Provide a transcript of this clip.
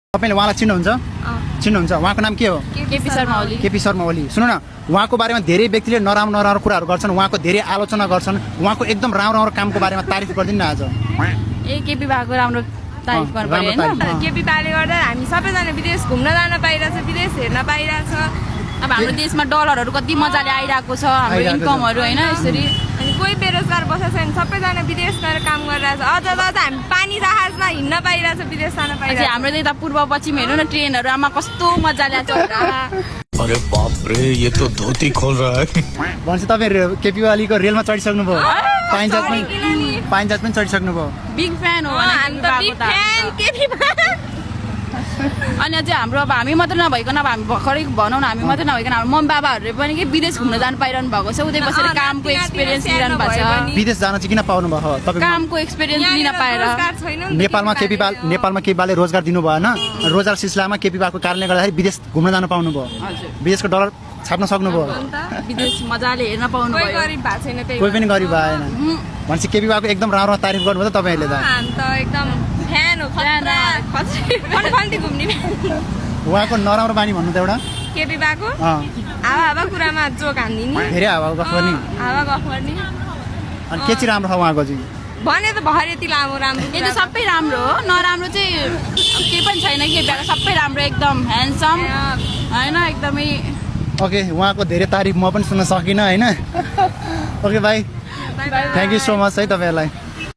तपाईले उहाँलाई चिन्नुहुन्छ? चिन्नुहुन्छ? उहाँको नाम के हो? केपी शर्मा ओली। केपी शर्मा ओली। सुन्नु न, उहाँको बारेमा धेरै व्यक्तिले नराम्रो नराम्रो कुराहरू गर्छन्, उहाँको धेरै आलोचना गर्छन्, उहाँको एकदम राम्रो राम्रो कामको बारेमा तारिफ गरिदिनु न आज। केपी बाको राम्रो तारिफ गर्नु पर्यो हैन? केपी बाले गर्दा हामी सबैजना विदेश घुम्न जान पाइरहेछ, विदेश हेर्न पाइरहेछ। अब हाम्रो देशमा डलरहरू कति मजाले आइरहेको छ, हाम्रो इन्कमहरू हैन यसरी। अनि कोही बेरोजगार बसेको छैन, सबैजना विदेश गएर काम गरिरहेछ। अझ हामी पानी जहाजमा हिँड्न पाइरहेछ, विदेश जान पाइरहेछ। हाम्रो त पूर्व पश्चिम हेर्नु न, ट्रेनहरू आमा कस्तो मजाले अरे बाप रे, ये तो धोती खोल रहा है। भन्छ तपाईँ केपी ओलीको रेलमा चढिसक्नु भयो, पाइनजहाज पनि चढिसक्नु भयो। बिग फ्यान हो अनि अझै हाम्रो अब हामी मात्र नभइकन, अब हामी भर्खरै भनौँ न, हामी मात्र नभइकन हाम्रो मम्मी बाबाहरूले पनि के विदेश घुम्न जानु पाइरहनु भएको छ, उतै बसेर कामको एक्सपिरियन्स लिइरहनु भएको छ। विदेश जान चाहिँ किन पाउनु भयो तपाईँ? कामको एक्सपिरियन्स लिन पाएर। नेपालमा केपी बाले रोजगार दिनु भएन, रोजगार सिलसिलामा केपी बाको कारणले गर्दाखेरि विदेश घुम्न जानु पाउनु भयो, विदेशको डलर छाप्न सक्नुभयो, विदेश मजाले हेर्न पाउनु भयो। कोही पनि गरिब भएन भन्छ। केपी बाको एकदम राम्रो तारिफ गर्नुभयो त तपाईँहरूले त। हामी त एकदम फ्यान हो, खल्ती घुम्ने। उहाँको नराम्रो बानी भन्नु त एउटा केपी बाको हावा कुरामा जोक हान्दिने, धेरै हावा गफ गर्ने, हावा गफ गर्ने। अनि के चाहिँ राम्रो छ उहाँको चाहिँ? भने त भर यति लामो राम्रो यो त सबै राम्रो हो, नराम्रो चाहिँ केही पनि छैन। के बिहाको सबै राम्रो, एकदम ह्यान्डसम होइन, एकदमै। ओके, उहाँको धेरै तारिफ म पनि सुन्न सकिनँ होइन। ओके भाइ, थ्याङ्क यू सो मच है तपाईँहरूलाई।